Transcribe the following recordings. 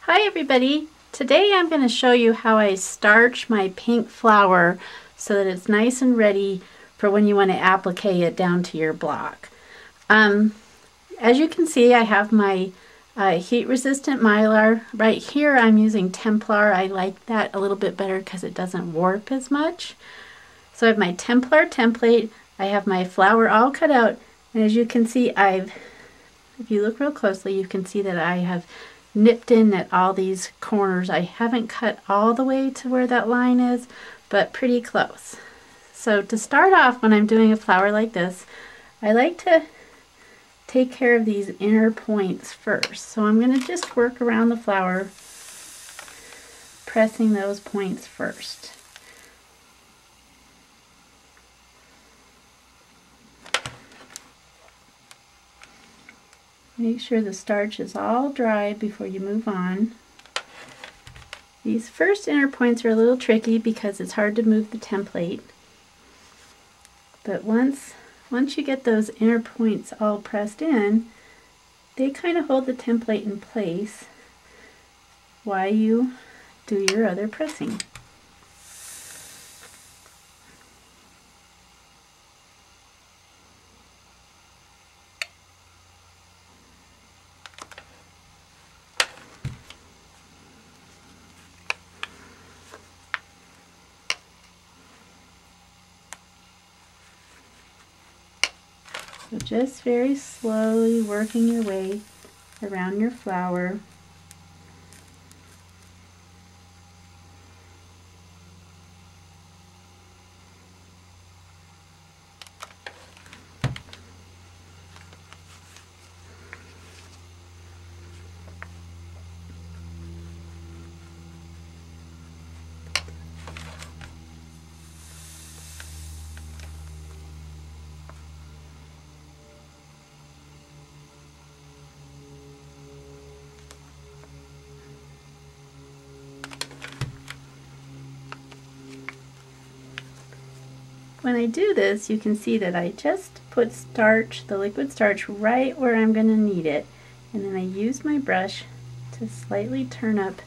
Hi everybody! Today I'm going to show you how I starch my pink flower so that it's nice and ready for when you want to applique it down to your block. As you can see, I have my heat resistant mylar. Right here I'm using Templar. I like that a little bit better because it doesn't warp as much. So I have my Templar template, I have my flower all cut out, and as you can see, if you look real closely, you can see that I have nipped in at all these corners. I haven't cut all the way to where that line is, but pretty close. So to start off, when I'm doing a flower like this, I like to take care of these inner points first. So I'm going to just work around the flower, pressing those points first. Make sure the starch is all dry before you move on. These first inner points are a little tricky because it's hard to move the template. But once you get those inner points all pressed in, they kind of hold the template in place while you do your other pressing. So just very slowly working your way around your flower. When I do this, you can see that I just put starch, the liquid starch, right where I'm going to need it. And then I use my brush to slightly turn up,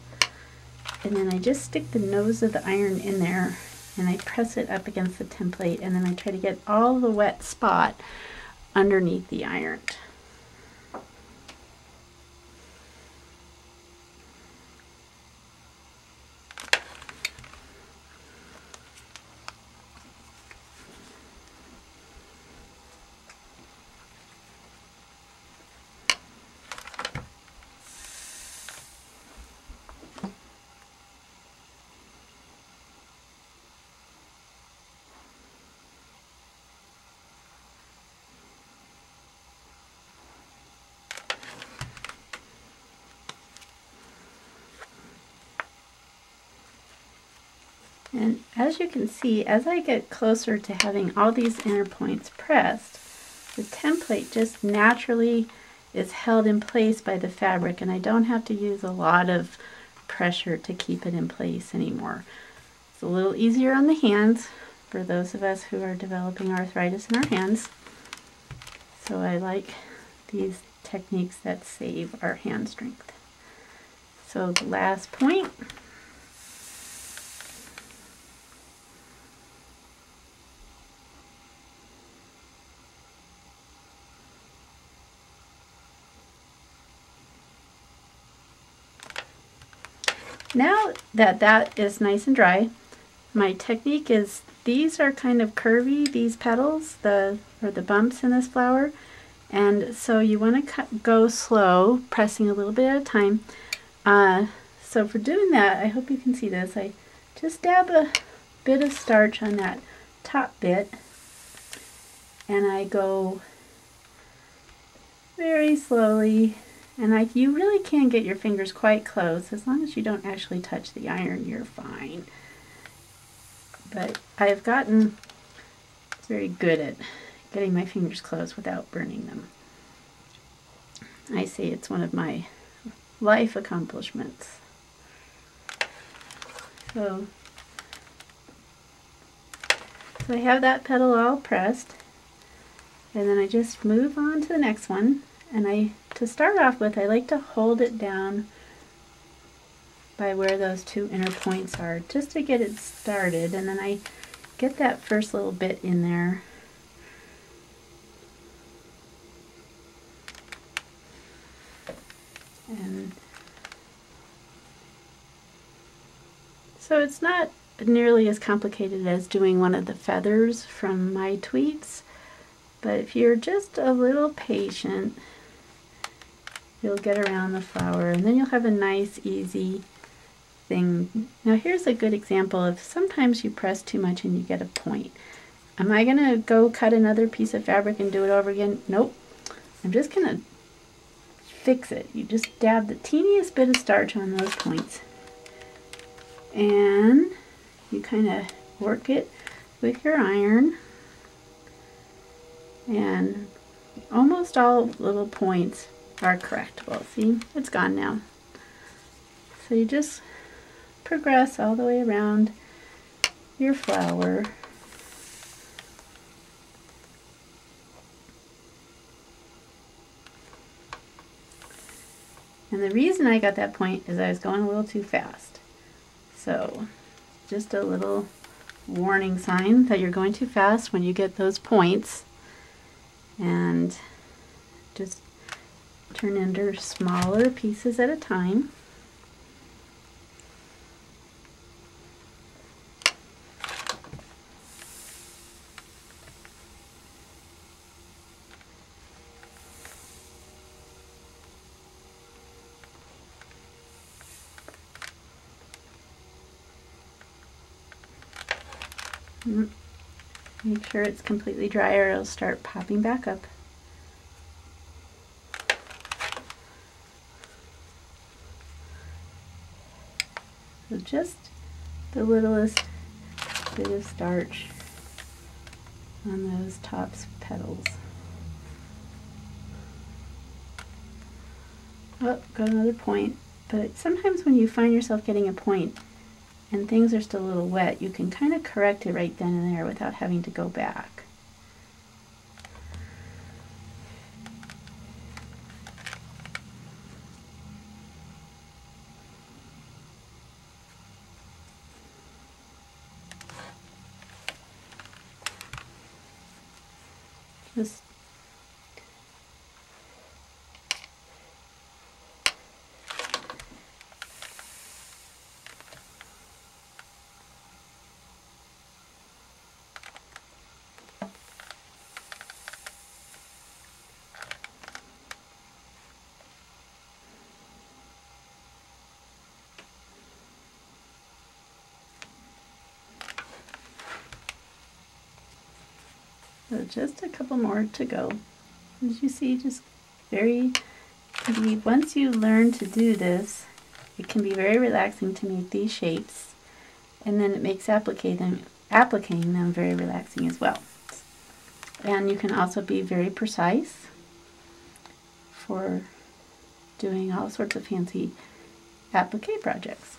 and then I just stick the nose of the iron in there and I press it up against the template, and then I try to get all the wet spot underneath the iron. And as you can see, as I get closer to having all these inner points pressed, the template just naturally is held in place by the fabric, and I don't have to use a lot of pressure to keep it in place anymore. It's a little easier on the hands for those of us who are developing arthritis in our hands. So I like these techniques that save our hand strength. So the last point. Now that that is nice and dry, my technique is, these are kind of curvy, these petals, or the bumps in this flower, and so you want to go slow, pressing a little bit at a time. So for doing that, I hope you can see this, I just dab a bit of starch on that top bit, and I go very slowly. And you really can get your fingers quite close. As long as you don't actually touch the iron, you're fine. But I've gotten very good at getting my fingers close without burning them. I say it's one of my life accomplishments. So I have that petal all pressed, and then I just move on to the next one. And to start off with, I like to hold it down by where those two inner points are, just to get it started, and then I get that first little bit in there. And so it's not nearly as complicated as doing one of the feathers from my tweets, but if you're just a little patient, you'll get around the flower, and then you'll have a nice, easy thing. Now here's a good example of sometimes you press too much and you get a point. Am I going to go cut another piece of fabric and do it over again? Nope. I'm just going to fix it. You just dab the teeniest bit of starch on those points, and you kind of work it with your iron, and almost all little points are correctable. See, it's gone now. So you just progress all the way around your flower. And the reason I got that point is I was going a little too fast. So just a little warning sign that you're going too fast when you get those points. And just turn into smaller pieces at a time. Make sure it's completely dry or it'll start popping back up. So just the littlest bit of starch on those top petals. Oh, got another point. But sometimes when you find yourself getting a point and things are still a little wet, you can kind of correct it right then and there without having to go back. Just So just a couple more to go. As you see, just once you learn to do this, it can be very relaxing to make these shapes, and then it makes appliquing them very relaxing as well. And you can also be very precise for doing all sorts of fancy applique projects.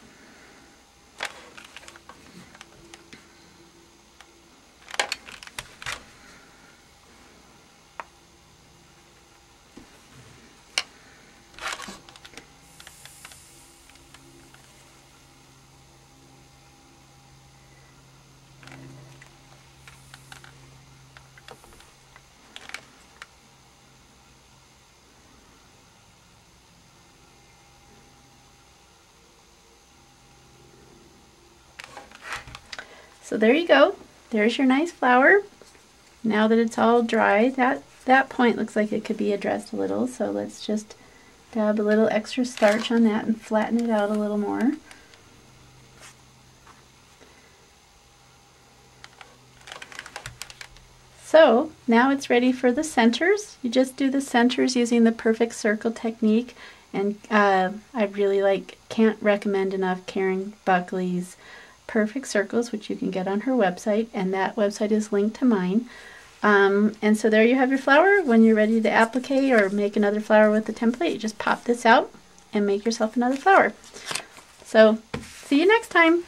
So there you go. There's your nice flower. Now that it's all dry, that point looks like it could be addressed a little, so let's just dab a little extra starch on that and flatten it out a little more. So now it's ready for the centers. You just do the centers using the perfect circle technique, and I really can't recommend enough Karen Buckley's perfect circles, which you can get on her website, and that website is linked to mine. And so there you have your flower. When you're ready to applique or make another flower with the template, you just pop this out and make yourself another flower. So see you next time.